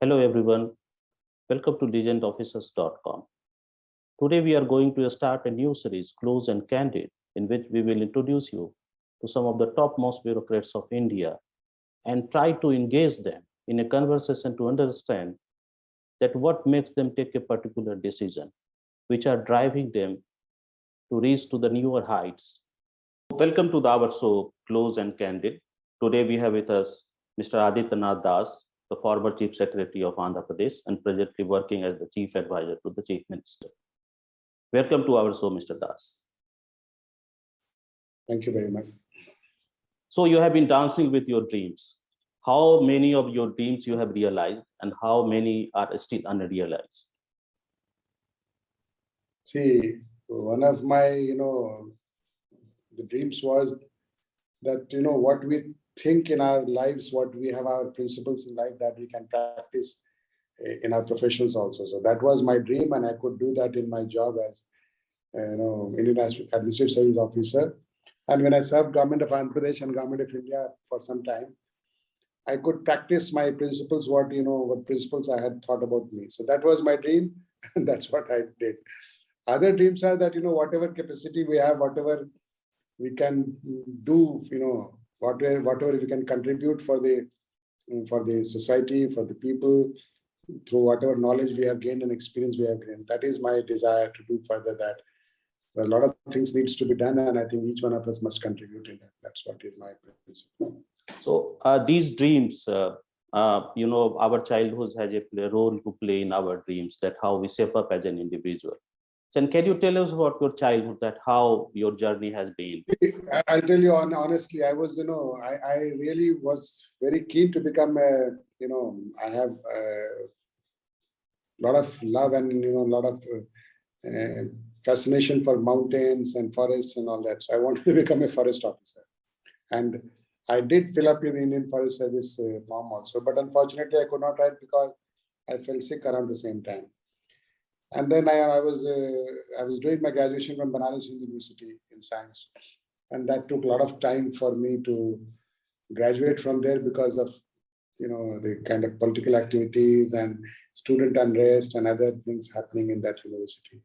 Hello everyone, welcome to legendofficers.com. Today we are going to start a new series, Close and Candid, in which we will introduce you to some of the topmost bureaucrats of India and try to engage them in a conversation to understand that what makes them take a particular decision, which are driving them to reach to the newer heights. Welcome to our show, Close and Candid. Today we have with us Mr. Adityanath Das, the former Chief Secretary of Andhra Pradesh and presently working as the Chief Advisor to the Chief Minister. Welcome to our show, Mr. Das. Thank you very much. So you have been dancing with your dreams. How many of your dreams you have realized and how many are still unrealized? See, one of my, the dreams was that, what we think in our lives, what we have our principles in life that we can practice in our professions also. So that was my dream, and I could do that in my job as, Indian Administrative Service Officer. And when I served Government of Andhra Pradesh and Government of India for some time, I could practice my principles, what principles I had thought about me. So that was my dream, and that's what I did. Other dreams are that, whatever capacity we have, whatever we can do, whatever we can contribute for the society, for the people, through whatever knowledge we have gained and experience we have gained. That is my desire to do further that. A lot of things needs to be done, and I think each one of us must contribute in that. That's what is my principle. So these dreams, our childhood has a role to play in our dreams, that how we shape up as an individual. And can you tell us about your childhood, that how your journey has been? I'll tell you honestly, I was, I really was very keen to become I have a lot of love and, a lot of fascination for mountains and forests and all that. So I wanted to become a forest officer. And I did fill up in the Indian Forest Service form also, but unfortunately I could not write because I fell sick around the same time. And then I was doing my graduation from Banaras University in science, and that took a lot of time for me to graduate from there because of the kind of political activities and student unrest and other things happening in that university.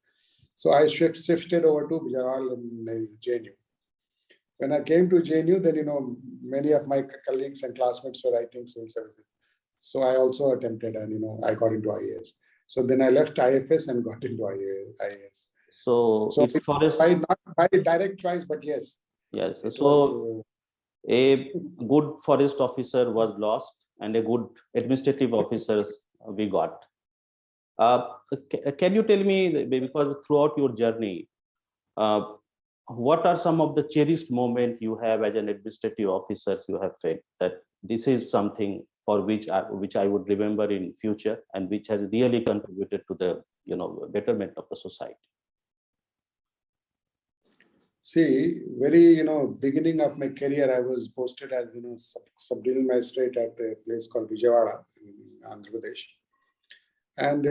So I shifted over to Gujarat and JNU. When I came to JNU, then many of my colleagues and classmates were writing civil services. So I also attempted, and I got into IAS. So then I left IFS and got into IAS. So it's forest, not by direct choice, but yes. Yes. So a good forest officer was lost, and a good administrative officers we got. Can you tell me, because throughout your journey, what are some of the cherished moments you have as an administrative officer you have felt that this is something for which I would remember in future and which has really contributed to the betterment of the society? See, very beginning of my career, I was posted as sub-divisional magistrate at a place called Vijayawada in Andhra Pradesh, and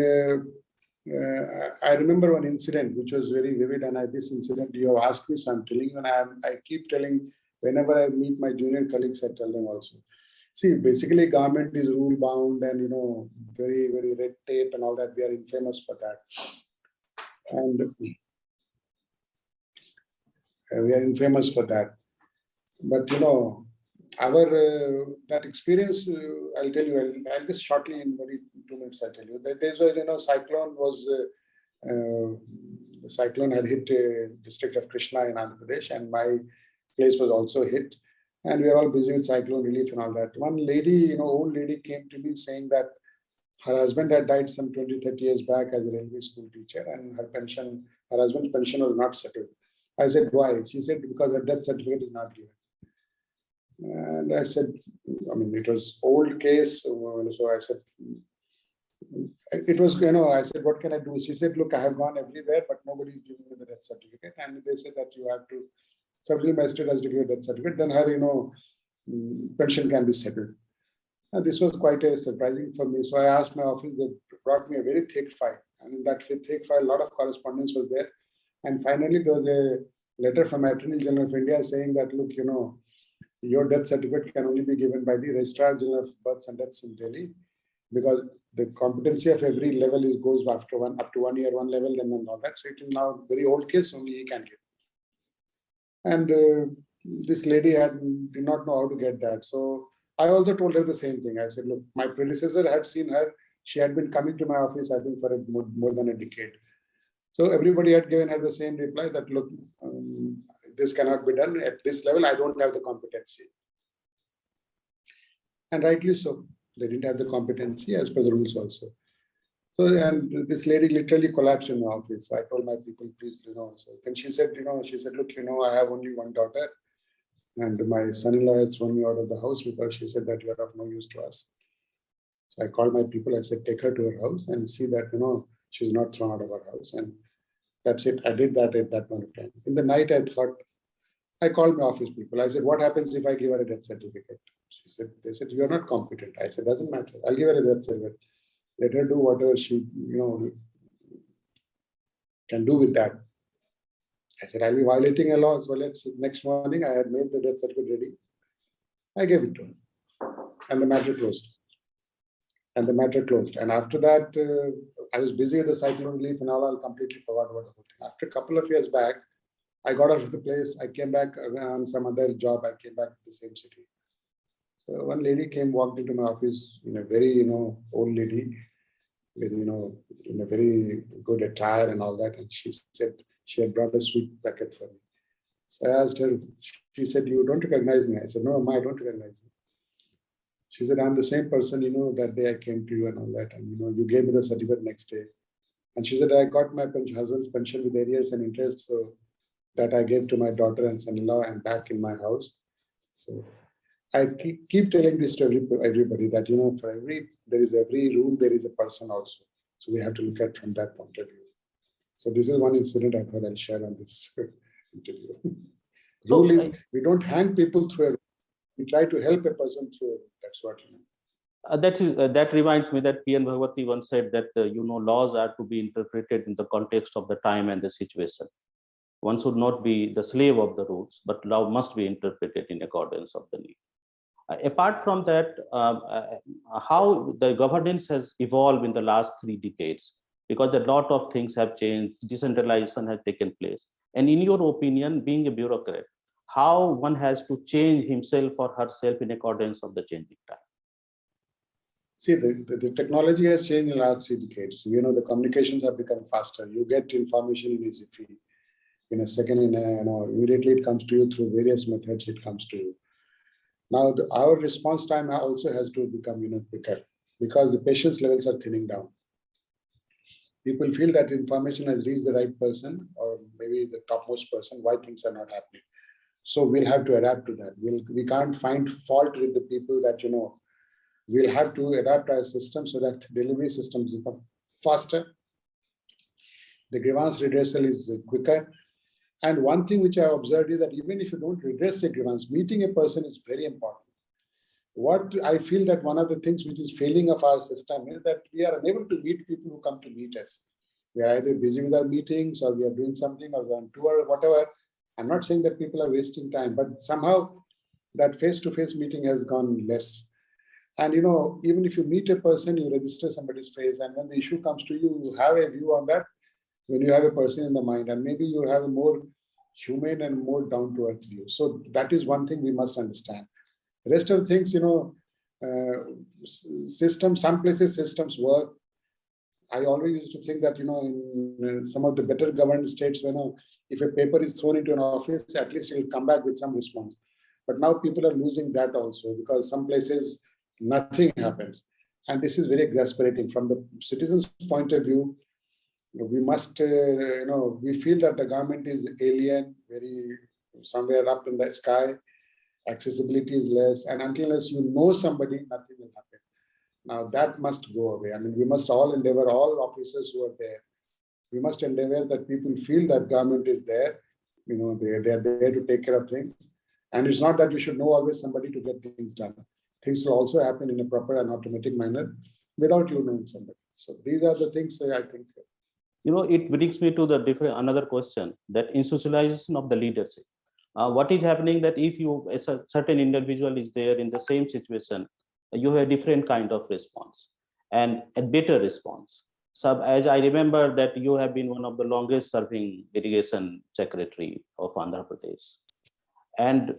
I remember one incident which was very vivid. And this incident you have asked me, so I'm telling you, and I keep telling whenever I meet my junior colleagues, I tell them also. See, basically, government is rule bound and very, very red tape and all that. We are infamous for that, and we are infamous for that. But our that experience, I'll tell you. I'll just shortly in very 2 minutes. I'll tell you that there's a cyclone was the cyclone had hit district of Krishna in Andhra Pradesh, and my place was also hit. And we are all busy with cyclone relief and all that. One lady, old lady, came to me saying that her husband had died some 20, 30 years back as a railway school teacher, and her husband's pension was not settled. I said, why? She said, because her death certificate is not given. And I said, it was old case. So I said, it was, I said, what can I do? She said, look, I have gone everywhere, but nobody is giving me the death certificate. And they said that you have to, sub-divisional magistrate has to give a death certificate, then her, pension can be settled. And this was quite surprising for me. So I asked my office, they brought me a very thick file. And in that thick file, a lot of correspondence was there. And finally, there was a letter from Attorney General of India saying that, look, your death certificate can only be given by the Registrar General of Births and Deaths in Delhi. because the competency of every level is goes after one up to 1 year, one level, then and all that. So it is now very old case, only he can give. And this lady did not know how to get that. So I also told her the same thing. I said, look, my predecessor had seen her. She had been coming to my office, I think, for more than a decade. So everybody had given her the same reply that, look, this cannot be done at this level. I don't have the competency. And rightly so. They didn't have the competency as per the rules also. So, and this lady literally collapsed in my office. I told my people, please, so then she said, look, I have only one daughter and my son-in-law has thrown me out of the house because she said that you are of no use to us. So I called my people, I said, take her to her house and see that, she's not thrown out of her house. And that's it. I did that at that point of time. In the night, I called my office people. I said, what happens if I give her a death certificate? They said, you are not competent. I said, doesn't matter. I'll give her a death certificate. Let her do whatever she, can do with that. I said, I'll be violating a law. So next morning, I had made the death certificate ready. I gave it to her. And the matter closed. And after that, I was busy with the cyclone relief and all. I completely forgot about the whole thing. After a couple of years back, I got out of the place. I came back on some other job. I came back to the same city. So one lady walked into my office in a very, old lady with, in a very good attire and all that. And she said she had brought a sweet packet for me. So I asked her, she said, you don't recognize me? I said, no, Ma, I don't recognize you. She said, I'm the same person, that day I came to you and all that. And, you gave me the certificate next day. And she said, I got my husband's pension with arrears and interest. So that I gave to my daughter and son-in-law and back in my house. So I keep telling this to everybody that, for there is every rule, there is a person also. So we have to look at from that point of view. So this is one incident I thought I'll share on this interview. So rule is we don't hang people through a rule. We try to help a person through a rule. That's what that reminds me that P.N. Bhagwati once said that laws are to be interpreted in the context of the time and the situation. One should not be the slave of the rules, but law must be interpreted in accordance of the need. Apart from that, how the governance has evolved in the last 3 decades, because a lot of things have changed, decentralization has taken place. And in your opinion, being a bureaucrat, how one has to change himself or herself in accordance of the changing time? See, the technology has changed in the last 3 decades. The communications have become faster. You get information in easy feed. In a second, immediately it comes to you through various methods, it comes to you. Now, our response time also has to become, quicker because the patience levels are thinning down. People feel that information has reached the right person or maybe the topmost person, why things are not happening. So we'll have to adapt to that. We can't find fault with the people that, we'll have to adapt our system so that delivery systems become faster. The grievance redressal is quicker. And one thing which I observed is that even if you don't redress a grievance, meeting a person is very important. What I feel that one of the things which is failing of our system is that we are unable to meet people who come to meet us. We are either busy with our meetings or we are doing something or we're on tour or whatever. I'm not saying that people are wasting time, but somehow that face-to-face meeting has gone less. And, even if you meet a person, you register somebody's face, and when the issue comes to you, you have a view on that. When you have a person in the mind, and maybe you have a more humane and more down-to-earth view. So that is one thing we must understand. The rest of the things, systems, some places systems work. I always used to think that, in some of the better governed states, if a paper is thrown into an office, at least it will come back with some response. But now people are losing that also because some places, nothing happens. And this is very exasperating. From the citizens' point of view, we must, we feel that the government is alien, very somewhere up in the sky, accessibility is less, and unless you know somebody, nothing will happen. Now that must go away. I mean, we must all endeavor, all officers who are there, we must endeavor that people feel that government is there, they are there to take care of things. And it's not that you should know always somebody to get things done. Things will also happen in a proper and automatic manner without you knowing somebody. So these are the things I think. It brings me to the another question, that institutionalization of the leadership. What is happening that if a certain individual is there in the same situation, you have a different kind of response. and a better response. So as I remember that you have been one of the longest serving irrigation secretary of Andhra Pradesh. And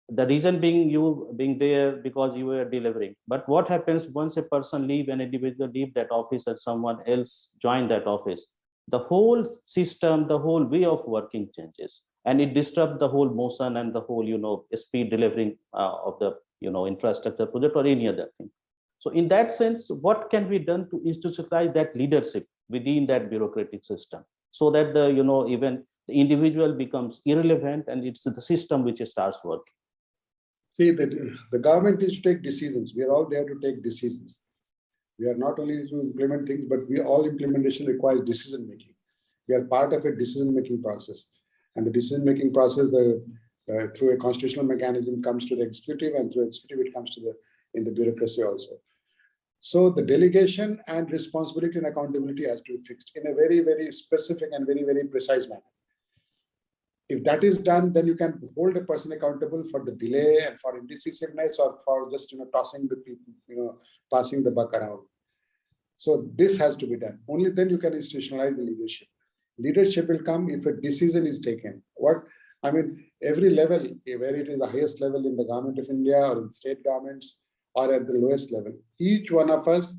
the reason being you being there because you were delivering. But what happens once a person leave, an individual leave that office and someone else join that office, the whole system, the whole way of working changes, and it disrupts the whole motion and the whole, speed delivering of the, infrastructure project or any other thing. So in that sense, what can be done to institutionalize that leadership within that bureaucratic system so that the, even the individual becomes irrelevant and it's the system which starts working? See, the government is to take decisions. We are all there to take decisions. We are not only to implement things, but all implementation requires decision making. We are part of a decision making process, and the decision making process, through a constitutional mechanism, comes to the executive, and through executive it comes to in the bureaucracy also. So the delegation and responsibility and accountability has to be fixed in a very, very specific and very, very precise manner. If that is done, then you can hold a person accountable for the delay and for indecisiveness or for just tossing the people, passing the buck around. So this has to be done. Only then you can institutionalize the leadership. Leadership will come if a decision is taken. Every level, where it is the highest level in the government of India or in state governments or at the lowest level, each one of us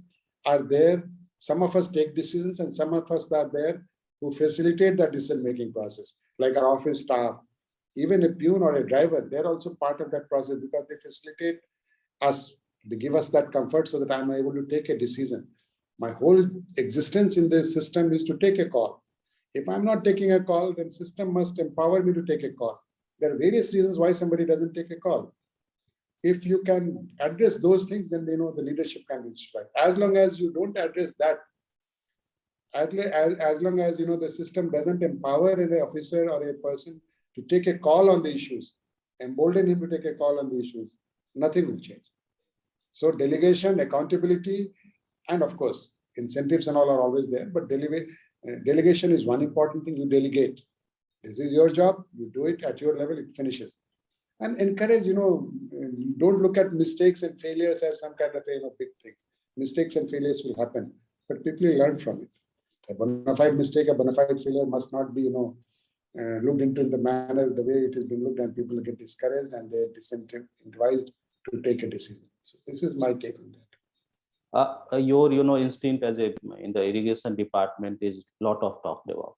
are there. Some of us take decisions and some of us are there who facilitate that decision-making process, like our office staff, even a peon or a driver, they're also part of that process because they facilitate us. They give us that comfort so that I'm able to take a decision. My whole existence in this system is to take a call. If I'm not taking a call, then system must empower me to take a call. There are various reasons why somebody doesn't take a call. If you can address those things, then the leadership can be strong. As long as you don't address that, as long as the system doesn't empower an officer or a person to take a call on the issues, embolden him to take a call on the issues, nothing will change. So delegation, accountability, and of course, incentives and all are always there, but delegation is one important thing. You delegate. This is your job, you do it at your level, it finishes. And encourage, don't look at mistakes and failures as some kind of big things. Mistakes and failures will happen, but people learn from it. A bona fide mistake, a bona fide failure must not be, looked into in the manner, the way it has been looked, and people get discouraged and they're disincentivized to take a decision. So this is my take on that. Your, instinct as in the irrigation department is lot of talked about.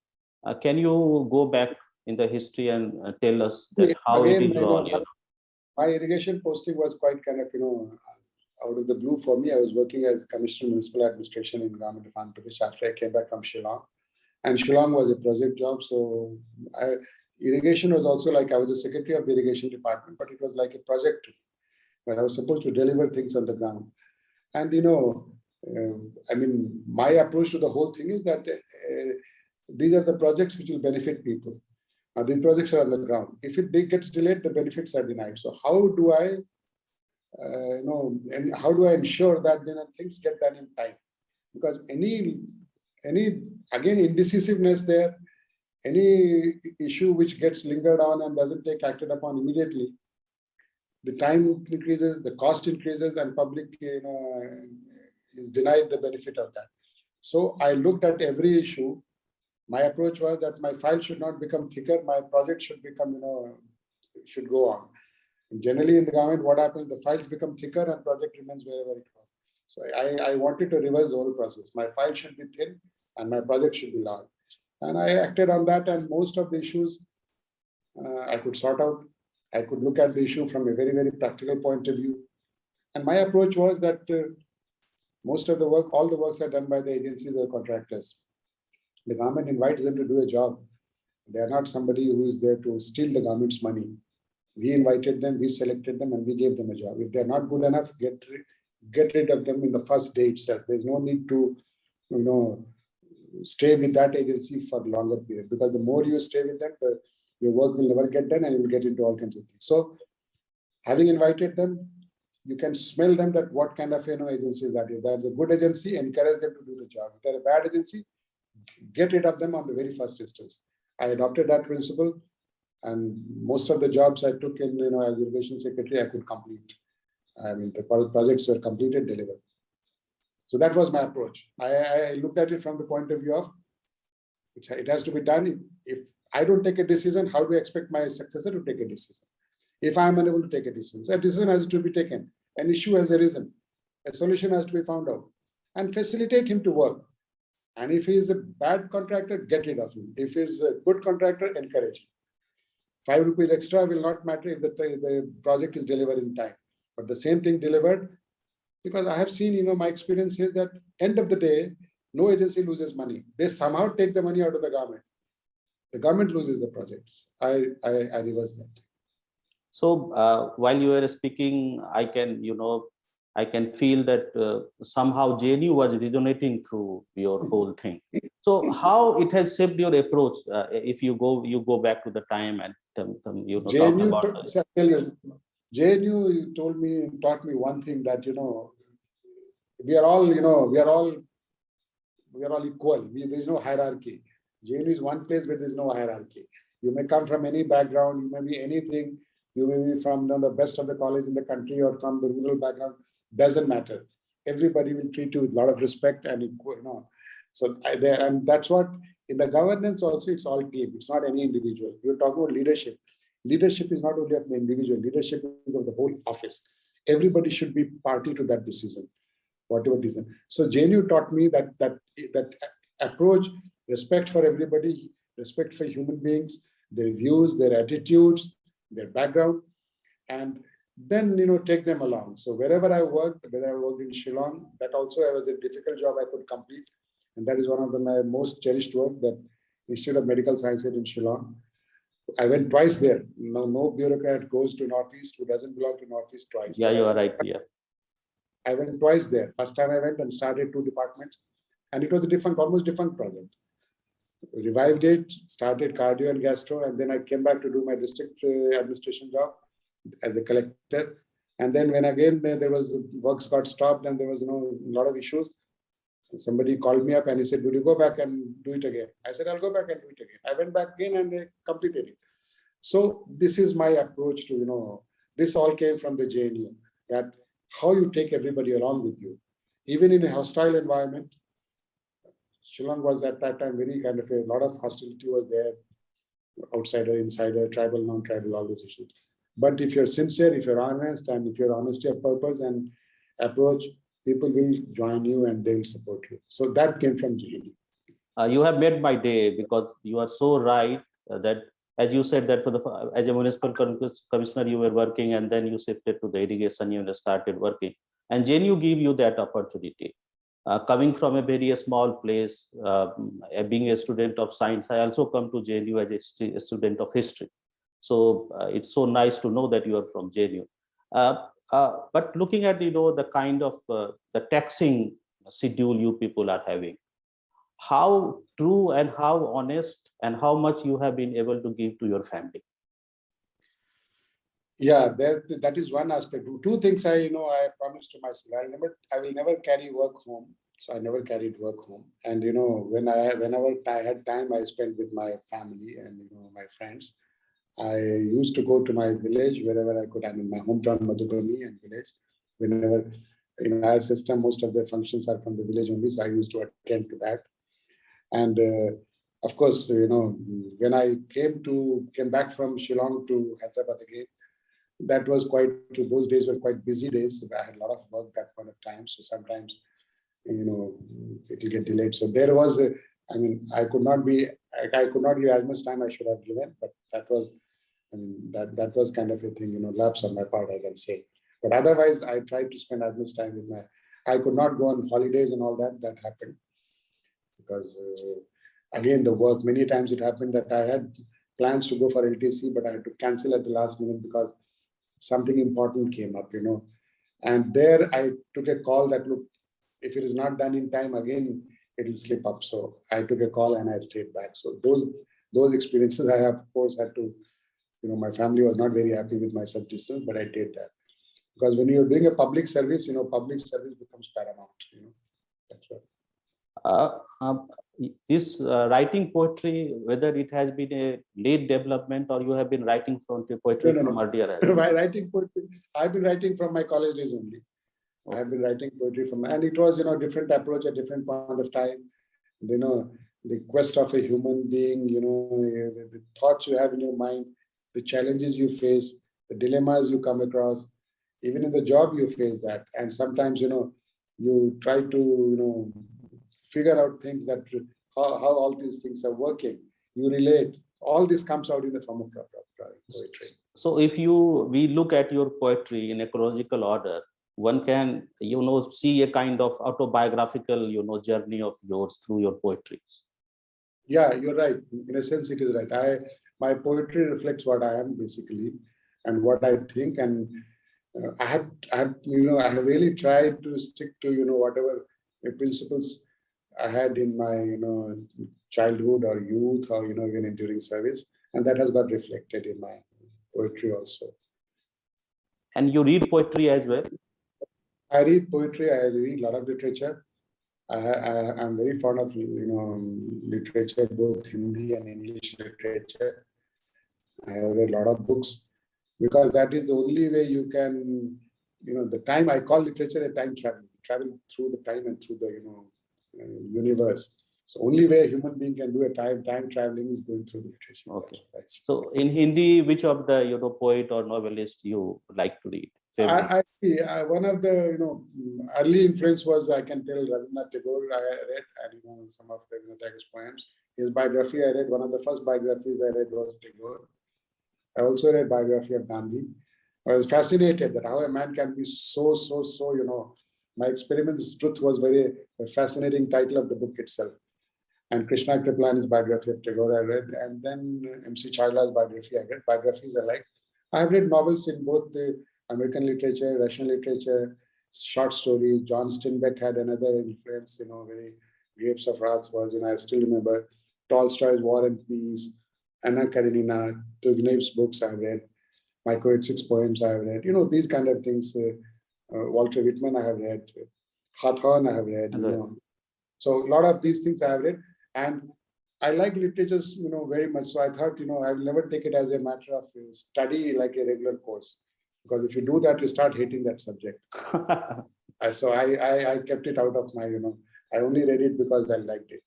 Can you go back in the history and tell us that how again, it is all? My irrigation posting was quite kind of, out of the blue for me. I was working as Commissioner Municipal Administration in Government of Andhra Pradesh after I came back from Shillong. And Shillong was a project job. So irrigation was also like, I was the secretary of the irrigation department, but it was like a project where I was supposed to deliver things on the ground. And, my approach to the whole thing is that these are the projects which will benefit people. These projects are on the ground. If it gets delayed, the benefits are denied. So how do I and how do I ensure that things get done in time? Because any indecisiveness there, any issue which gets lingered on and doesn't take acted upon immediately, the time increases, the cost increases, and public is denied the benefit of that. So I looked at every issue. My approach was that my file should not become thicker. My project should become, should go on. Generally, in the government, what happens? The files become thicker and project remains wherever it was. So I wanted to reverse the whole process. My file should be thin and my project should be large. And I acted on that, and most of the issues I could sort out. I could look at the issue from a very, very practical point of view. And my approach was that most of the work, all the works are done by the agencies or contractors. The government invites them to do a job. They are not somebody who is there to steal the government's money. We invited them, we selected them, and we gave them a job. If they're not good enough, get rid of them in the first day itself. There's no need to, stay with that agency for a longer period, because the more you stay with them, your work will never get done and you will get into all kinds of things. So having invited them, you can smell them that what kind of agency that is. That's a good agency, encourage them to do the job. If they're a bad agency, get rid of them on the very first instance. I adopted that principle, and most of the jobs I took in, as irrigation secretary, I could complete. The projects were completed, delivered. So that was my approach. I looked at it from the point of view of it has to be done. If I don't take a decision, how do I expect my successor to take a decision? If I am unable to take a decision has to be taken. An issue has arisen. A solution has to be found out and facilitate him to work. And if he is a bad contractor, get rid of him. If he is a good contractor, encourage him. 5 rupees extra will not matter if the project is delivered in time. But the same thing delivered, because I have seen, my experience is that end of the day, no agency loses money. They somehow take the money out of the government. The government loses the projects. I reverse that. So while you were speaking, I can feel that somehow JNU was resonating through your whole thing. So how it has shaped your approach? If you go back to the time and talk about JNU taught me one thing, that we are all equal. There is no hierarchy. JNU is one place where there is no hierarchy. You may come from any background, you may be anything, you may be from the best of the college in the country or from the rural background, doesn't matter. Everybody will treat you with a lot of respect and equal, So and that's what in the governance also, it's all team. It's not any individual. You're talking about leadership. Leadership is not only of the individual, leadership is of the whole office. Everybody should be party to that decision, whatever decision. So JNU taught me that approach, respect for everybody, respect for human beings, their views, their attitudes, their background, and then take them along. So wherever I worked, whether I worked in Shillong, that also was a difficult job I could complete, and that is one of my most cherished work, that Institute of Medical Sciences in Shillong. I went twice there. No bureaucrat goes to Northeast who doesn't belong to Northeast twice. Yeah, you are right. Yeah, I went twice there. First time I went and started 2 departments, and it was a almost different project. Revived it, started cardio and gastro, and then I came back to do my district administration job as a collector. And then when again there was works got stopped and there was a lot of issues, somebody called me up and he said, "Would you go back and do it again?" I said, "I'll go back and do it again." I went back again and they completed it. So this is my approach to, this all came from the JNU, that how you take everybody along with you, even in a hostile environment. Shillong was at that time very kind of a lot of hostility was there, outsider, insider, tribal, non-tribal, all those issues. But if you're sincere, if you're honest, and if you're honesty of purpose and approach, people will join you and they will support you. So that came from JNU. You have made my day, because you are so right that, as you said, that as a municipal commissioner you were working, and then you shifted to the irrigation unit, started working, and JNU gave you that opportunity. Coming from a very small place, being a student of science, I also come to JNU as a student of history. So it's so nice to know that you are from JNU. But looking at the kind of the taxing schedule you people are having, how true and how honest and how much you have been able to give to your family? Yeah, that is one aspect. 2 things I promised to myself. I will never carry work home. So I never carried work home. And whenever I had time, I spent with my family and my friends. I used to go to my village wherever I could. I mean, my hometown, Madhubani and village. Whenever in our system, most of the functions are from the village only. So I used to attend to that. And of course, when I came back from Shillong to Hyderabad again, that was those days were quite busy days. I had a lot of work that point of time. So sometimes, it will get delayed. So there was I could not give as much time I should have given, but that was, that was kind of a thing, lapse on my part, I can say. But otherwise, I tried to spend as much time with I could not go on holidays and all that happened. Because again, the work, many times it happened that I had plans to go for LTC, but I had to cancel at the last minute because something important came up, And there I took a call that, look, if it is not done in time, again, it will slip up. So I took a call and I stayed back. So those experiences I have, of course, had to, my family was not very happy with my subdistance, but I did that. Because when you're doing a public service, public service becomes paramount, That's what. This writing poetry, whether it has been a late development or you have been writing from poetry from earlier? My writing poetry, I've been writing from my college days only. I have been writing poetry and it was, different approach at different point of time. The quest of a human being, the thoughts you have in your mind, the challenges you face, the dilemmas you come across, even in the job you face that. And sometimes, you try to, figure out things that how all these things are working. You relate. All this comes out in the form of poetry. So if we look at your poetry in a chronological order, one can, see a kind of autobiographical, journey of yours through your poetries. Yeah, you're right. In a sense, it is right. My poetry reflects what I am basically, and what I think. And I have really tried to stick to, whatever principles I had in my, childhood or youth or, even during service. And that has got reflected in my poetry also. And you read poetry as well? I read poetry. I read a lot of literature. I'm very fond of, literature, both Hindi and English literature. I have read a lot of books because that is the only way you can, the time I call literature a time travel through the time and through the, universe. So only way a human being can do a time traveling is going through literature. Okay. So in Hindi, which of the poet or novelist you like to read? One of the early influence was, I can tell, Rabindranath Tagore. I read, and some of Rabindranath Tagore's poems. His biography I read. One of the first biographies I read was Tagore. I also read biography of Gandhi. I was fascinated that how a man can be so. My Experiments Truth was a fascinating title of the book itself. And Krishna Kriplani's biography of Tagore I read, and then M.C. Chawla's biography I read. Biographies I like. I have read novels in both the American literature, Russian literature, short stories. John Steinbeck had another influence, very Grapes of Wrath was, I still remember Tolstoy's War and Peace, Anna Karenina, Turgenev's books I've read, Michael Six poems I've read, these kind of things. Walter Whitman I have read, Hawthorne I have read, So a lot of these things I have read. And I like literatures, very much. So I thought, I will never take it as a matter of study like a regular course. Because if you do that, you start hating that subject. So I kept it out of my, I only read it because I liked it.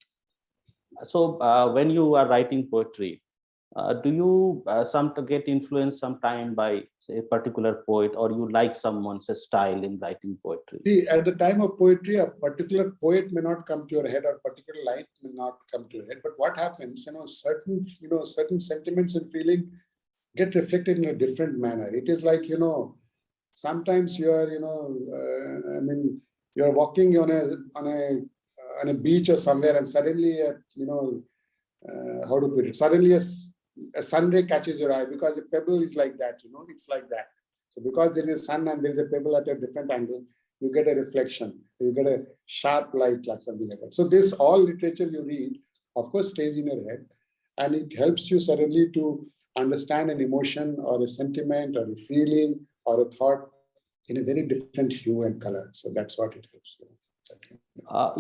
So when you are writing poetry, do you get influenced sometime by, say, a particular poet, or you like someone's style in writing poetry? See, at the time of poetry, a particular poet may not come to your head, or particular line may not come to your head. But what happens, certain sentiments and feeling get reflected in a different manner. It is like, sometimes you are, you're walking on a beach or somewhere, and suddenly, how to put it? Suddenly a sun ray catches your eye, because a pebble is like that, it's like that. So because there is a sun and there is a pebble at a different angle, you get a reflection, you get a sharp light, like something like that. So this all literature you read, of course, stays in your head, and it helps you suddenly to understand an emotion or a sentiment or a feeling or a thought in a very different hue and color. So that's what it helps you.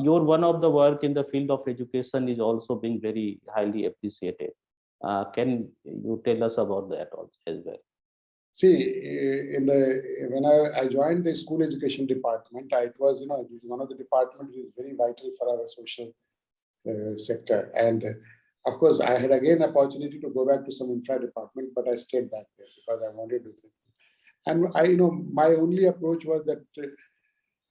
Your one of the work in the field of education is also being very highly appreciated. Can you tell us about that as well? See, when I joined the school education department, it was one of the departments which is very vital for our social sector. And of course, I had again opportunity to go back to some infra department, but I stayed back there because I wanted to. And my only approach was that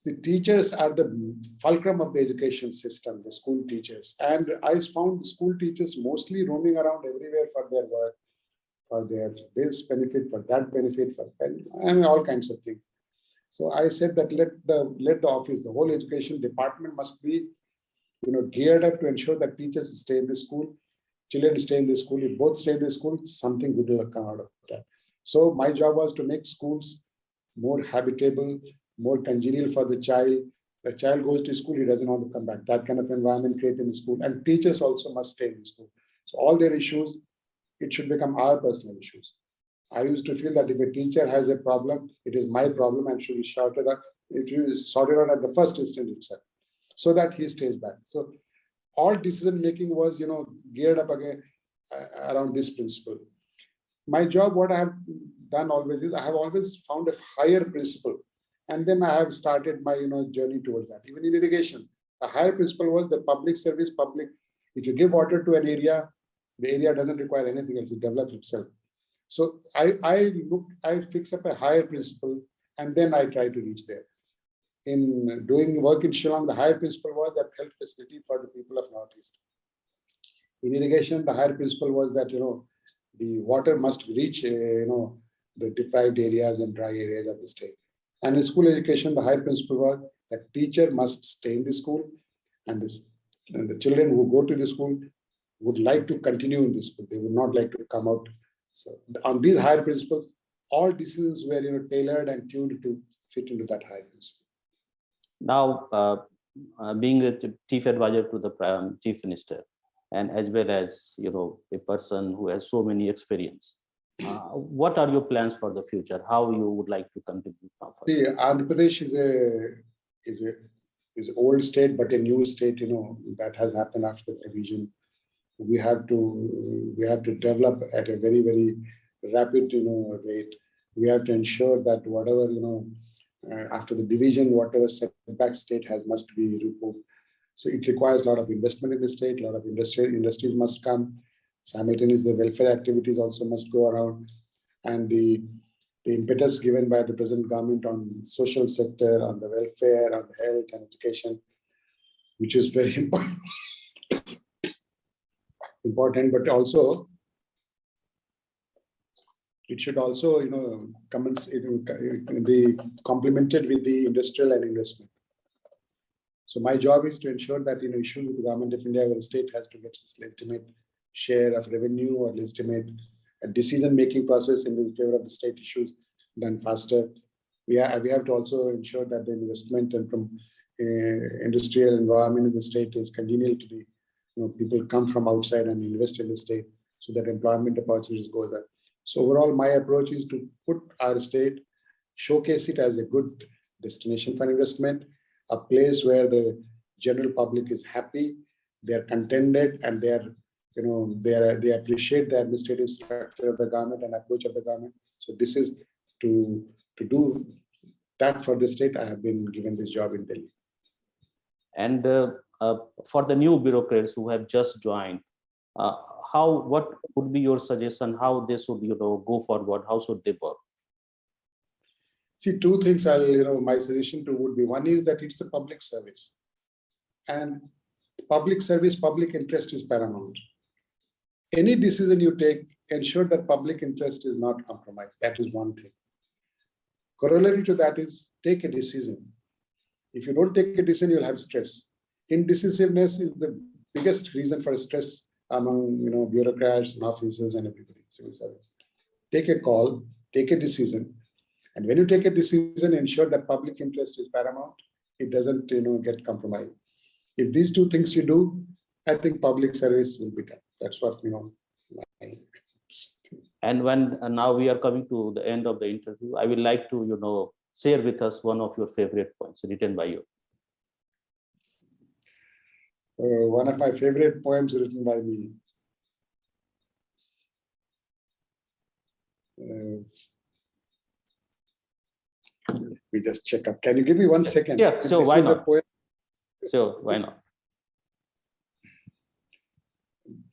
the teachers are the fulcrum of the education system, the school teachers. And I found the school teachers mostly roaming around everywhere for their work, for their this benefit, for that benefit, all kinds of things. So I said that let the office, the whole education department must be, geared up to ensure that teachers stay in the school, children stay in the school. If both stay in the school, something good will come out of that. So my job was to make schools more habitable, more congenial for the child. The child goes to school, he doesn't want to come back. That kind of environment created in the school. And teachers also must stay in the school. So all their issues, it should become our personal issues. I used to feel that if a teacher has a problem, it is my problem and should be sorted out. It is sorted out at the first instant itself, so that he stays back. So all decision making was, geared up again around this principle. My job, what I have done always is I have always found a higher principle And then I have started my journey towards that. Even in irrigation, the higher principle was the public service, public. If you give water to an area, the area doesn't require anything else; it develops itself. So I fix up a higher principle, and then I try to reach there. In doing work in Shillong, the higher principle was that health facility for the people of Northeast. In irrigation, the higher principle was that the water must reach the deprived areas and dry areas of the state. And in school education, the higher principle was that teacher must stay in the school, and the children who go to the school would like to continue in the school. They would not like to come out. So on these higher principles, all decisions were tailored and tuned to fit into that higher principle. Now, being a chief advisor to the chief minister, and as well as a person who has so many experience, what are your plans for the future? How you would like to contribute now? See, Andhra Pradesh is an old state, but a new state. That has happened after the division. We have to develop at a very, very rapid rate. We have to ensure that whatever after the division, whatever setback state has must be removed. So it requires a lot of investment in the state. A lot of industries must come. Simultaneously, the welfare activities also must go around, and the impetus given by the present government on social sector, on the welfare, on the health and education, which is very important, but also it should also be complemented with the industrial and investment. So my job is to ensure that issues with the government of India, where the state has to get its legitimate share of revenue or legitimate decision-making process in favor of the state issues done faster. We have to also ensure that the investment and from industrial environment in the state is congenial to the people come from outside and invest in the state, so that employment opportunities go there. So overall, my approach is to put our state, showcase it as a good destination for investment, a place where the general public is happy, they are contented, and they appreciate the administrative structure of the government and approach of the government. So this is to do that for the state. I have been given this job in Delhi. And for the new bureaucrats who have just joined, what would be your suggestion? How they should go forward? How should they work? See, two things my suggestion to would be: one is that it's a public service, and public service, public interest is paramount. Any decision you take, ensure that public interest is not compromised. That is one thing. Corollary to that is take a decision. If you don't take a decision, you'll have stress. Indecisiveness is the biggest reason for stress among bureaucrats and officers and everybody in civil service. Take a call, take a decision. And when you take a decision, ensure that public interest is paramount. It doesn't, get compromised. If these two things you do, I think public service will be done. That's what, And when now we are coming to the end of the interview, I would like to, share with us one of your favorite points written by you. One of my favorite poems written by me. We just check up. Can you give me 1 second? Yeah, so why not? So why not?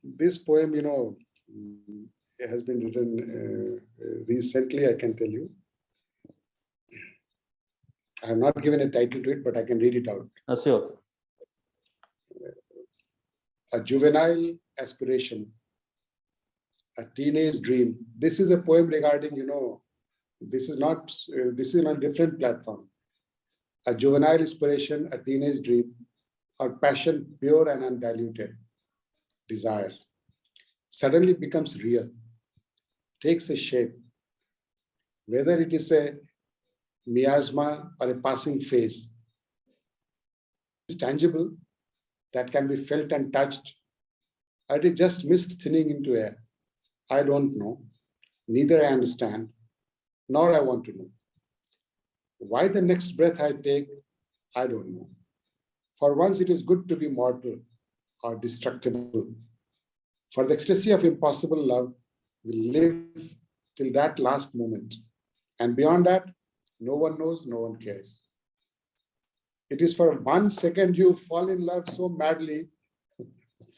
This poem, it has been written recently, I can tell you. I have not given a title to it, but I can read it out. Sure. A juvenile aspiration, a teenage dream. This is a poem regarding, this is not a different platform. A juvenile aspiration, a teenage dream, or passion, pure and undiluted desire, suddenly becomes real, takes a shape. Whether it is a miasma or a passing phase, it's tangible, that can be felt and touched, or it is just mist thinning into air. I don't know, neither I understand, nor I want to know. Why the next breath I take, I don't know. For once it is good to be mortal or destructible. For the ecstasy of impossible love will live till that last moment. And beyond that, No one knows, no one cares. It is for 1 second you fall in love so madly.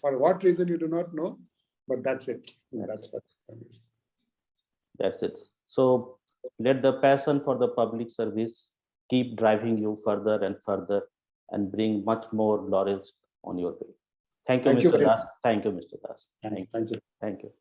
For what reason you do not know, but that's it. That's what it is. That's it. So let the passion for the public service keep driving you further and further and bring much more laurels on your way. Thank you, Thank you Mr. very Das. Thank you, Mr. Das. Thank you. Thank you.